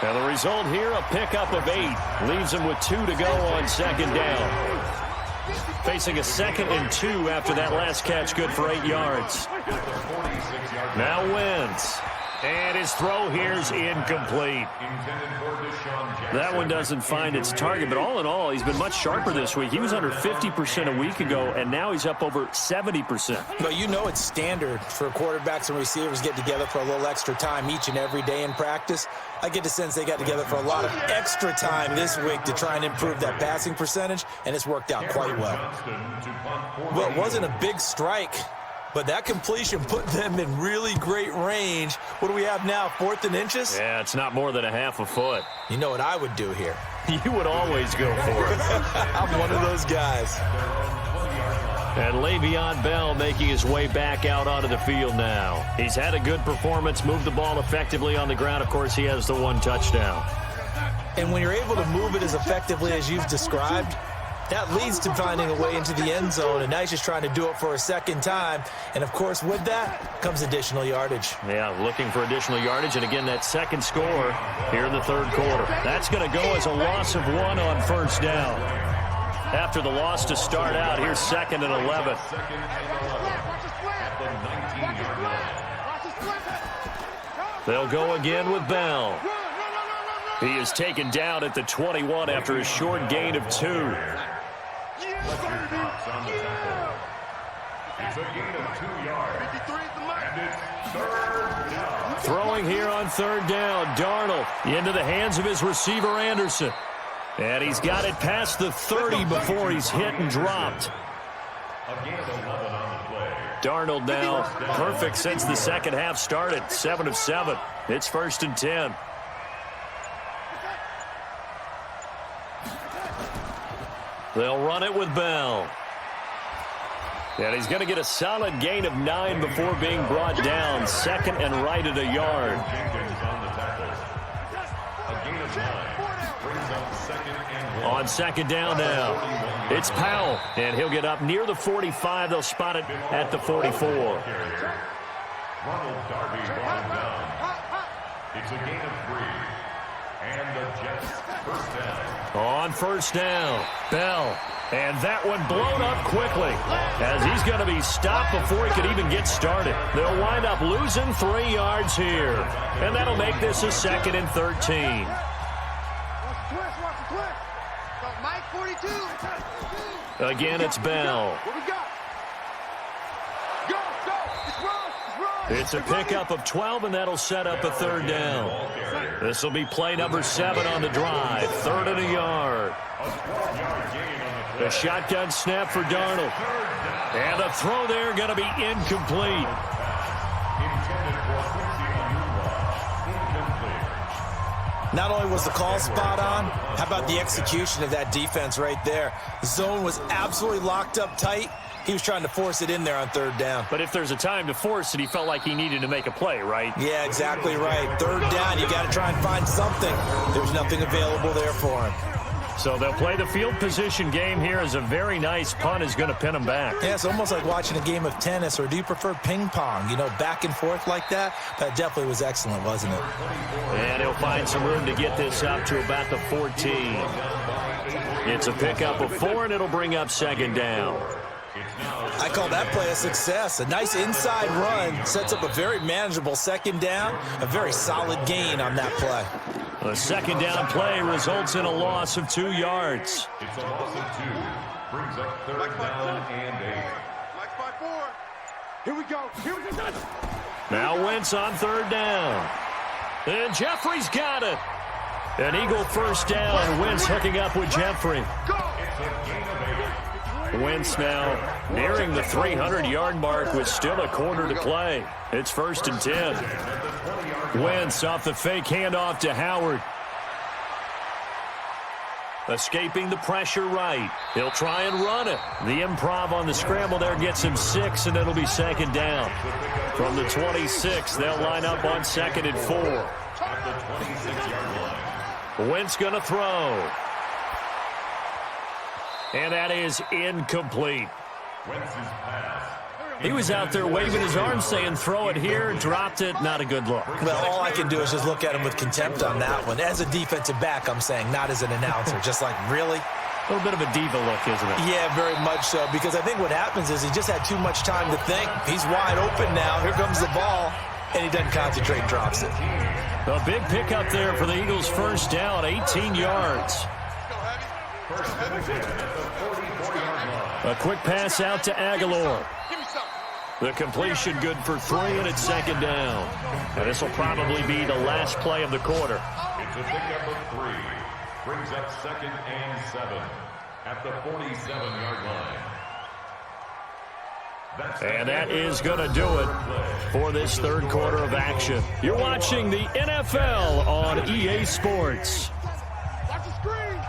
And the result here, a pickup of 8. Leaves him with 2 to go on 2nd down. Facing a 2nd and 2 after that last catch, good for 8 yards. Now Wentz. And his throw here's incomplete. That one doesn't find its target, but all in all, he's been much sharper this week. He was under 50% a week ago, and now he's up over 70%. But you know it's standard for quarterbacks and receivers get together for a little extra time each and every day in practice. I get the sense they got together for a lot of extra time this week to try and improve that passing percentage, and it's worked out quite well. Well, it wasn't a big strike, but that completion put them in really great range. What do we have now, 4th and inches? Yeah, it's not more than a half a foot. You know what I would do here? You would always go for it. I'm one of those guys. And Le'Veon Bell making his way back out onto the field now. He's had a good performance, moved the ball effectively on the ground. Of course, he has the 1 touchdown. And when you're able to move it as effectively as you've described, that leads to finding a way into the end zone, and now he's just trying to do it for a 2nd time. And, of course, with that comes additional yardage. Yeah, looking for additional yardage, and again, that 2nd score here in the 3rd quarter. That's going to go as a loss of 1 on 1st down. After the loss to start out, here's 2nd and 11. They'll go again with Bell. He is taken down at the 21 after a short gain of 2. It's a gain of 2 yards. And it's 3rd down. Throwing here on 3rd down, Darnold into the hands of his receiver, Anderson. And he's got it past the 30 before he's hit and dropped. A gain of 11 on the play. Darnold now perfect since the 2nd half started, 7 of 7. It's 1st and 10. They'll run it with Bell. And he's going to get a solid gain of 9 before being brought down. 2nd and right at a yard. Jenkins on the tackle. A gain of 9 brings up 2nd and 1. On 2nd down now, it's Powell. And he'll get up near the 45. They'll spot it at the 44. Ronald Darby brought him down. It's a gain of 3. And the Jets first down. On first down, Bell. And that one blown up quickly as he's going to be stopped before he could even get started. They'll wind up losing 3 yards here. And that'll make this a 2nd and 13. Watch the twist. Got Mike 42. Again, it's Bell. What we got? Go. Let's run. It's a pickup of 12, and that'll set up a 3rd down. This will be play number 7 on the drive. 3rd and a yard. A shotgun snap for Darnold. And the throw there going to be incomplete. Not only was the call spot on, how about the execution of that defense right there? The zone was absolutely locked up tight. He was trying to force it in there on 3rd down. But if there's a time to force it, he felt like he needed to make a play, right? Yeah, exactly right. 3rd down, you got to try and find something. There's nothing available there for him. So they'll play the field position game here as a very nice punt is going to pin them back. Yeah, it's almost like watching a game of tennis, or do you prefer ping pong? You know, back and forth like that? That definitely was excellent, wasn't it? And he'll find some room to get this up to about the 14. It's a pickup of 4, and it'll bring up 2nd down. I call that play a success. A nice inside run sets up a very manageable 2nd down, a very solid gain on that play. A 2nd down play results in a loss of 2 yards. It's a loss of 2. Brings up 3rd down and 8. Mike 5-4. Here we go. Now Wentz on 3rd down. And Jeffrey's got it. An Eagle 1st down. Wentz hooking up with Jeffrey. Wentz now nearing the 300-yard mark with still a quarter to play. It's 1st and 10. Wentz off the fake handoff to Howard. Escaping the pressure right. He'll try and run it. The improv on the scramble there gets him 6, and it'll be 2nd down. From the 26, they'll line up on 2nd and 4. Wentz going to throw. And that is incomplete. He was out there waving his arms saying, throw it here, dropped it, not a good look. Well, all I can do is just look at him with contempt on that one. As a defensive back, I'm saying, not as an announcer. Just like, really? A little bit of a diva look, isn't it? Yeah, very much so, because I think what happens is he just had too much time to think. He's wide open now. Here comes the ball, and he doesn't concentrate and drops it. A big pickup there for the Eagles' 1st down, 18 yards. A quick pass out to Aguilar. The completion good for 3, and it's 2nd down. And this will probably be the last play of the quarter. It's a pickup of 3. Brings up 2nd and 7 at the 47-yard line. And that is going to do it for this 3rd quarter of action. You're watching the NFL on EA Sports. Watch the screen.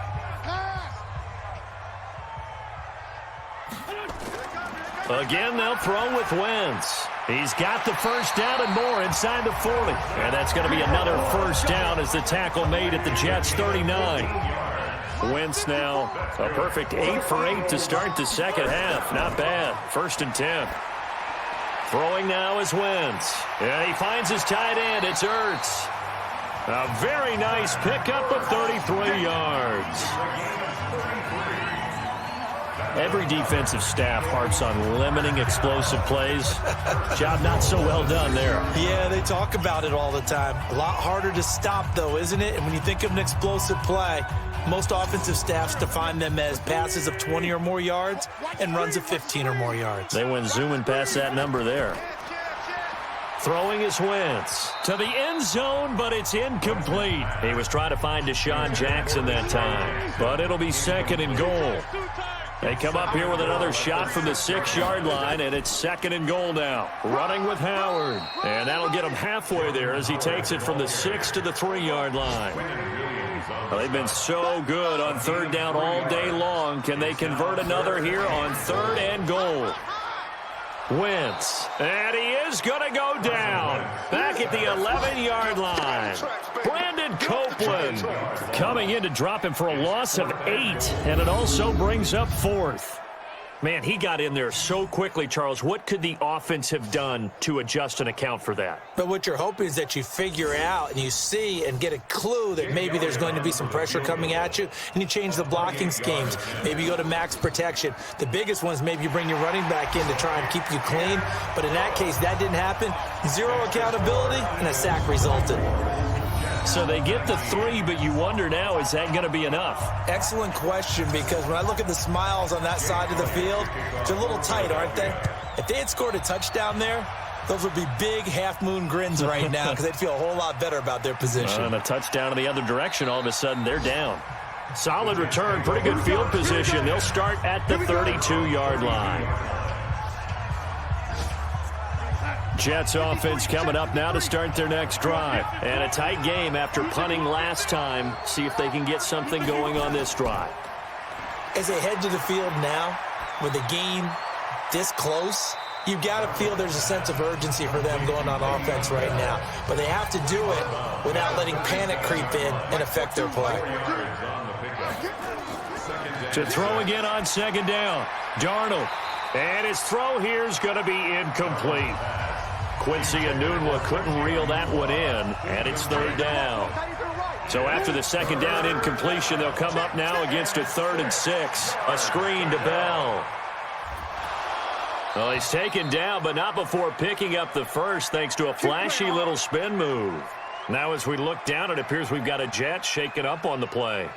Again, they'll throw with Wentz. He's got the 1st down and more inside the 40. And that's going to be another 1st down as the tackle made at the Jets' 39. Wentz now a perfect 8 for 8 to start the 2nd half. Not bad. 1st and 10. Throwing now is Wentz. And he finds his tight end. It's Ertz. A very nice pickup of 33 yards. Every defensive staff harps on limiting explosive plays. Job not so well done there. Yeah, they talk about it all the time. A lot harder to stop, though, isn't it? And when you think of an explosive play, most offensive staffs define them as passes of 20 or more yards and runs of 15 or more yards. They went zooming past that number there. Throwing is Wentz to the end zone, but it's incomplete. He was trying to find Deshaun Jackson that time, but it'll be 2nd and goal. They come up here with another shot from the 6-yard line, and it's 2nd and goal now. Running with Howard, and that'll get him halfway there as he takes it from the 6 to the 3-yard line. Well, they've been so good on 3rd down all day long. Can they convert another here on 3rd and goal? Wentz, and he is going to go down back at the 11-yard line. Brandon Copeland coming in to drop him for a loss of 8, and it also brings up 4th. Man, he got in there so quickly, Charles. What could the offense have done to adjust and account for that? But what you're hoping is that you figure out and you see and get a clue that maybe there's going to be some pressure coming at you, and you change the blocking schemes. Maybe you go to max protection. The biggest one is maybe you bring your running back in to try and keep you clean. But in that case, that didn't happen. Zero accountability, and a sack resulted. So they get the 3, but you wonder now, is that going to be enough? Excellent question, because when I look at the smiles on that side of the field, they're a little tight, aren't they? If they had scored a touchdown there, those would be big half-moon grins right now because they'd feel a whole lot better about their position. And a touchdown in the other direction, all of a sudden they're down. Solid return, pretty good field position. They'll start at the 32-yard line. Jets offense coming up now to start their next drive. And a tight game after punting last time. See if they can get something going on this drive. As they head to the field now, with the game this close, you've got to feel there's a sense of urgency for them going on offense right now. But they have to do it without letting panic creep in and affect their play. To throw again on second down. Darnold. And his throw here is going to be incomplete. Quincy Enunwa couldn't reel that one in, and it's third down. So after the second down incompletion, they'll come up now against a 3rd and 6. A screen to Bell. Well, he's taken down, but not before picking up the first thanks to a flashy little spin move. Now as we look down, it appears we've got a Jet shaking up on the play.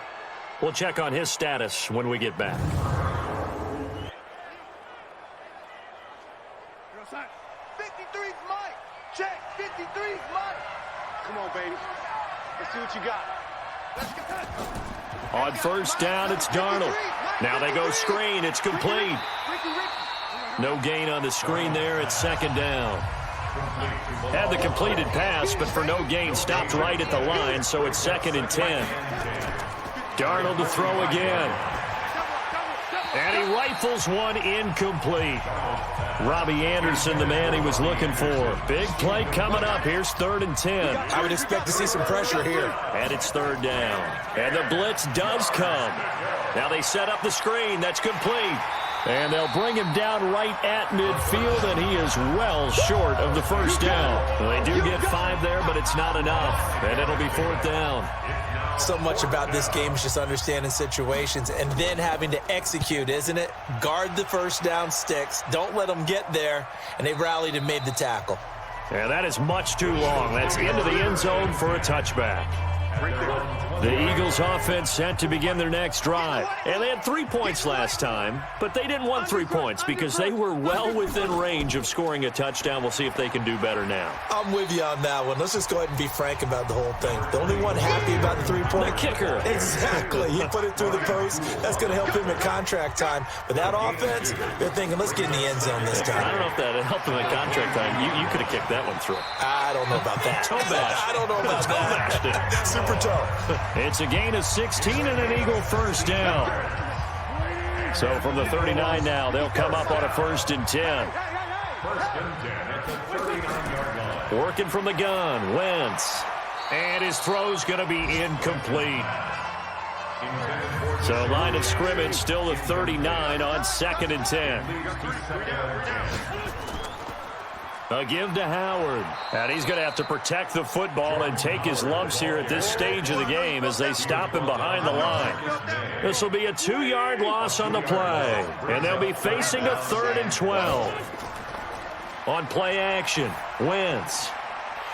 We'll check on his status when we get back. 53's Mike. Check. 53's Mike. Come on, baby. Let's see what you got. Let's get that. On first down, it's Darnold. Now they go screen. It's complete. No gain on the screen there. It's second down. Had the completed pass, but for no gain, stopped right at the line, so it's 2nd and 10. Darnold to throw again. And he rifles one incomplete. Robbie Anderson, the man he was looking for. Big play coming up. Here's 3rd and 10. I would expect to see some pressure here. And it's third down. And the blitz does come. Now they set up the screen. That's complete. And they'll bring him down right at midfield, and he is well short of the first down. Well, they do get 5 there, but it's not enough. And it'll be 4th down. So much about this game is just understanding situations and then having to execute, isn't it? Guard the first down sticks. Don't let them get there. And they rallied and made the tackle. And that is much too long. That's into the end zone for a touchback. The Eagles offense set to begin their next drive. And they had 3 points last time, but they didn't want 3 points because they were well within range of scoring a touchdown. We'll see if they can do better now. I'm with you on that one. Let's just go ahead and be frank about the whole thing. The only one happy about the 3-point. The kicker. Exactly. He put it through the post. That's going to help him at contract time. But that offense, they're thinking, let's get in the end zone this time. I don't know if that helped him at contract time. You could have kicked that one through. I don't know about that. Toe bash. I don't know about that. Super toe. It's a gain of 16 and an Eagle first down. So from the 39 now, they'll come up on a 1st and 10. Working from the gun, Wentz. And his throw's going to be incomplete. So line of scrimmage still the 39 on 2nd and 10. A give to Howard. And he's going to have to protect the football and take his lumps here at this stage of the game as they stop him behind the line. This will be a 2-yard loss on the play. And they'll be facing a 3rd and 12. On play action, Wentz.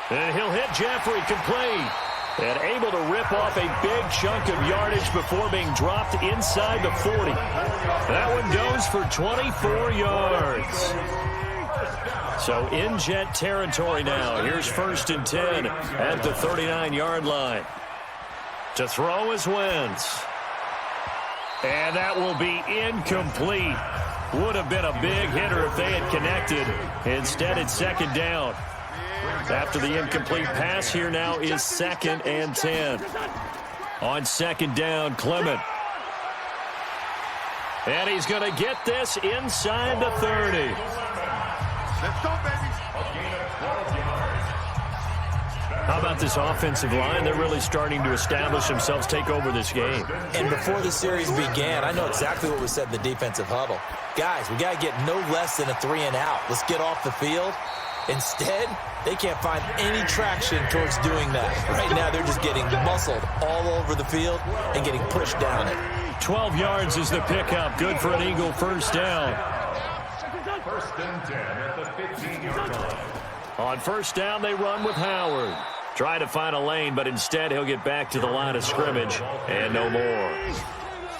And he'll hit Jeffrey complete. And able to rip off a big chunk of yardage before being dropped inside the 40. That one goes for 24 yards. So in Jet territory now. Here's 1st and 10 at the 39-yard line. To throw is Wentz. And that will be incomplete. Would have been a big hitter if they had connected. Instead, it's 2nd down. After the incomplete pass, here now is 2nd and 10. On 2nd down, Clement. And he's going to get this inside the 30. Let's go, baby. How about this offensive line? They're really starting to establish themselves, take over this game. And before the series began, I know exactly what was said in the defensive huddle. Guys, we got to get no less than a 3-and-out. Let's get off the field. Instead, they can't find any traction towards doing that. Right now, they're just getting muscled all over the field and getting pushed down it. 12 yards is the pickup. Good for an Eagle first down. First and 10 at the 15-yard line. On first down, they run with Howard. Try to find a lane, but instead he'll get back to the line of scrimmage and no more.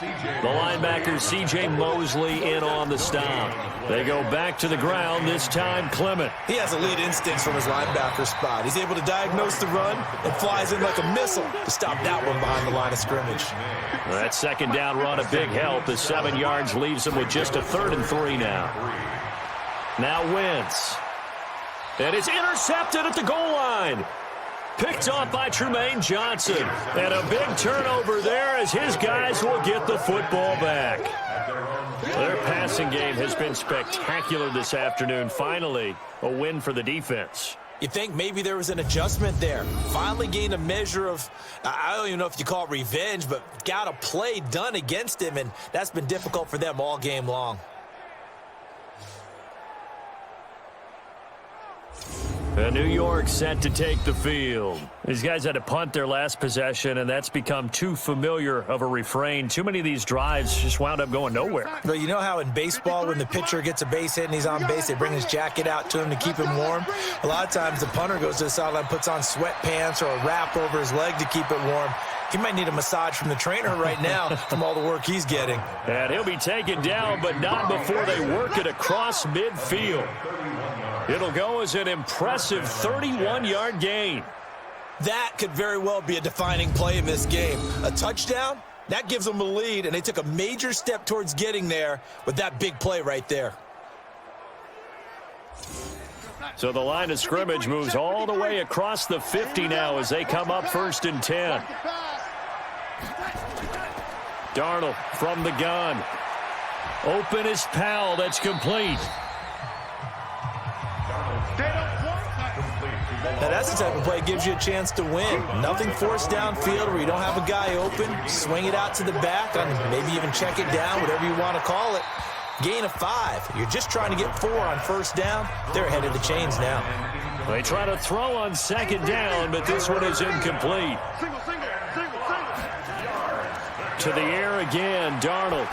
The linebacker, C.J. Mosley, in on the stop. They go back to the ground, this time Clement. He has elite instincts from his linebacker spot. He's able to diagnose the run and flies in like a missile to stop that one behind the line of scrimmage. That second down run, a big help. The 7 yards leaves him with just a 3rd and 3 now. Now Wentz. And it's intercepted at the goal line. Picked off by Tremaine Johnson. And a big turnover there as his guys will get the football back. Their passing game has been spectacular this afternoon. Finally, a win for the defense. You think maybe there was an adjustment there. Finally gained a measure of, I don't even know if you call it revenge, but got a play done against him, and that's been difficult for them all game long. New York set to take the field. These guys had to punt their last possession, and that's become too familiar of a refrain. Too many of these drives just wound up going nowhere. But you know how in baseball, when the pitcher gets a base hit and he's on base, they bring his jacket out to him to keep him warm? A lot of times the punter goes to the sideline, puts on sweatpants or a wrap over his leg to keep it warm. He might need a massage from the trainer right now from all the work he's getting. And he'll be taken down, but not before they work it across midfield. It'll go as an impressive 31-yard gain. That could very well be a defining play in this game. A touchdown, that gives them a lead, and they took a major step towards getting there with that big play right there. So the line of scrimmage moves all the way across the 50 now as they come up 1st and 10. Darnold from the gun. Open is Powell. That's complete. Now that's the type of play that gives you a chance to win. Nothing forced downfield where you don't have a guy open. Swing it out to the back, and maybe even check it down, whatever you want to call it. Gain of 5. You're just trying to get 4 on first down. They're ahead of the chains now. They try to throw on 2nd down, but this one is incomplete. To the air again, Darnold.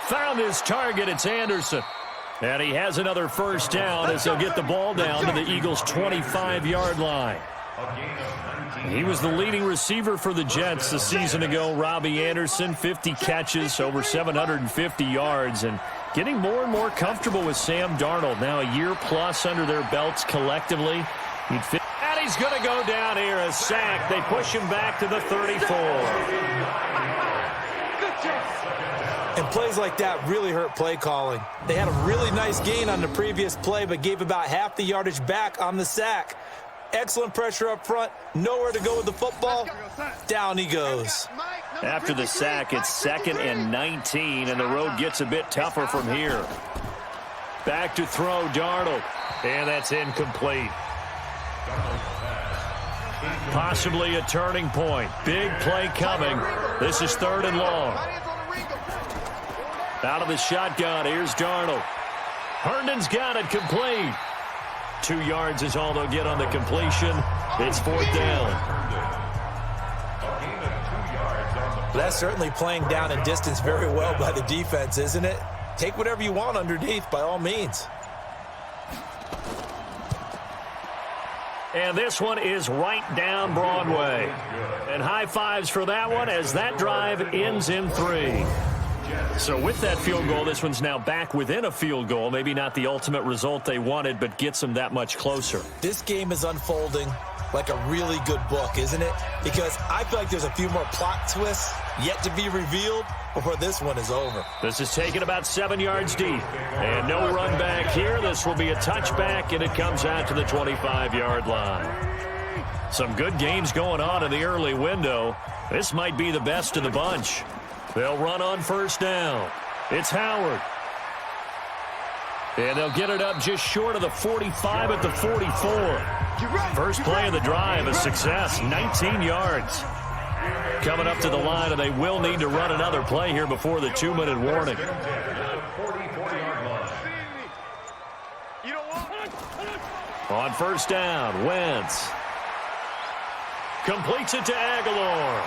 Found his target, it's Anderson. And he has another first down as they'll get the ball down to the Eagles' 25-yard line. He was the leading receiver for the Jets a season ago. Robbie Anderson, 50 catches, over 750 yards, and getting more and more comfortable with Sam Darnold. Now a year plus under their belts collectively. And he's going to go down here, a sack. They push him back to the 34. And plays like that really hurt play calling. They had a really nice gain on the previous play, but gave about half the yardage back on the sack. Excellent pressure up front. Nowhere to go with the football. Down he goes. After the sack, it's 2nd and 19, and the road gets a bit tougher from here. Back to throw, Darnold. And that's incomplete. Possibly a turning point. Big play coming. This is 3rd and long. Out of the shotgun, here's Darnold. Herndon's got it complete. 2 yards is all they'll get on the completion. It's 4th down. That's certainly playing down in distance very well by the defense, isn't it? Take whatever you want underneath, by all means. And this one is right down Broadway. And high fives for that one as that drive ends in 3. So with that field goal, this one's now back within a field goal. Maybe not the ultimate result they wanted, but gets them that much closer. This game is unfolding like a really good book, isn't it? Because I feel like there's a few more plot twists yet to be revealed before this one is over. This is taken about 7 yards deep. And no run back here. This will be a touchback, and it comes out to the 25-yard line. Some good games going on in the early window. This might be the best of the bunch. They'll run on first down. It's Howard. And they'll get it up just short of the 45 at the 44. First play of the drive, a success, 19 yards. Coming up to the line, and they will need to run another play here before the 2-minute warning. On first down, Wentz completes it to Aguilar.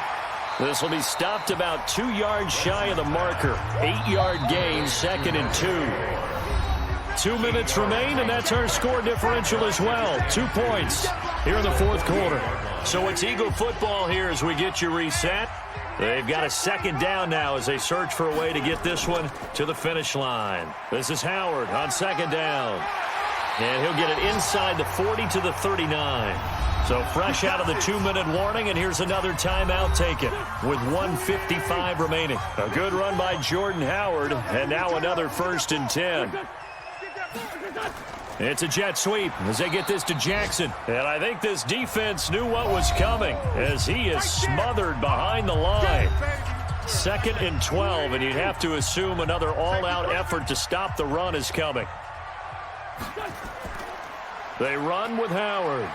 This will be stopped about 2 yards shy of the marker. 8-yard gain, 2nd and 2. 2 minutes remain, and that's our score differential as well. 2 points here in the fourth quarter. So it's Eagle football here as we get you reset. They've got a second down now as they search for a way to get this one to the finish line. This is Howard on second down. And he'll get it inside the 40 to the 39. So fresh out of the 2-minute warning, and here's another timeout taken with 1:55 remaining. A good run by Jordan Howard, and now another 1st and 10. It's a jet sweep as they get this to Jackson. And I think this defense knew what was coming as he is smothered behind the line. 2nd and 12, and you'd have to assume another all-out effort to stop the run is coming. They run with Howard.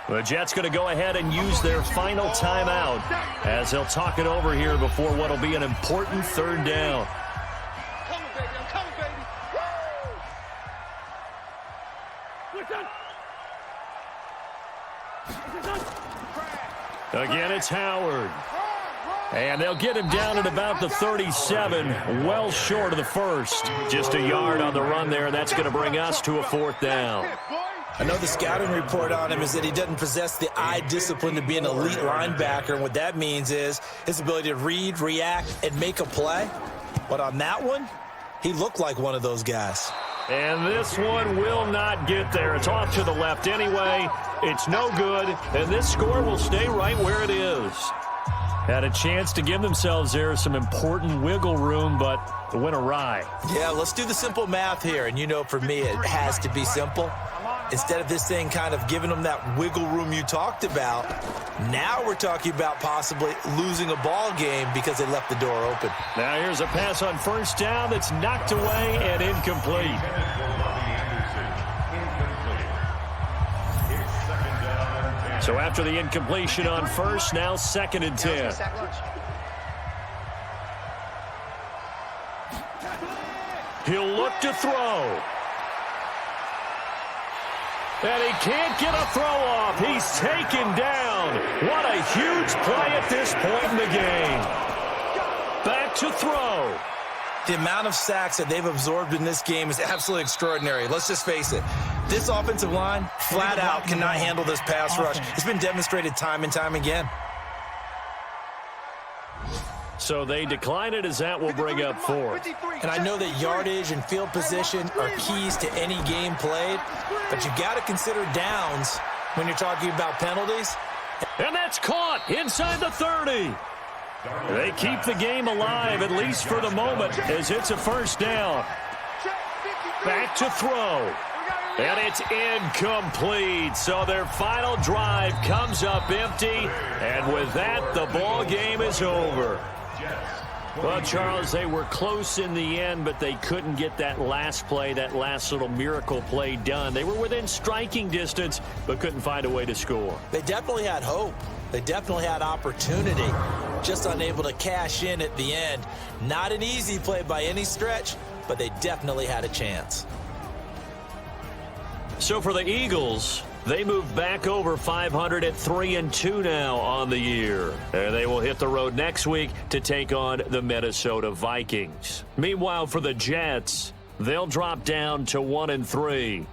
The Jets going to go ahead and use their final timeout as they'll talk it over here before what will be an important 3rd down. Again, it's Howard. And they'll get him down at about the 37, well short of the 1st. Just a yard on the run there. That's going to bring us to a 4th down. I know the scouting report on him is that he doesn't possess the eye discipline to be an elite linebacker. And what that means is his ability to read, react, and make a play. But on that one, he looked like one of those guys. And this one will not get there. It's off to the left anyway. It's no good. And this score will stay right where it is. Had a chance to give themselves there some important wiggle room, but it went awry. Yeah, let's do the simple math here. And you know, for me, it has to be simple. Instead of this thing kind of giving them that wiggle room you talked about, now we're talking about possibly losing a ball game because they left the door open. Now here's a pass on first down that's knocked away and incomplete. So after the incompletion on first, now 2nd and 10. He'll look to throw. And he can't get a throw off. He's taken down. What a huge play at this point in the game. Back to throw. The amount of sacks that they've absorbed in this game is absolutely extraordinary. Let's just face it. This offensive line, flat out, cannot handle this pass rush. It's been demonstrated time and time again. So they decline it as that will bring up 4th. And I know that yardage and field position are keys to any game played, but you've got to consider downs when you're talking about penalties. And that's caught inside the 30. They keep the game alive, at least for the moment, as it's a 1st down. Back to throw. And it's incomplete. So their final drive comes up empty. And with that, the ball game is over. Well, Charles, they were close in the end, but they couldn't get that last play, that last little miracle play done. They were within striking distance, but couldn't find a way to score. They definitely had hope. They definitely had opportunity. Just unable to cash in at the end. Not an easy play by any stretch, but they definitely had a chance. So for the Eagles, they move back over 500 at 3-2 now on the year. And they will hit the road next week to take on the Minnesota Vikings. Meanwhile, for the Jets, they'll drop down to 1-3.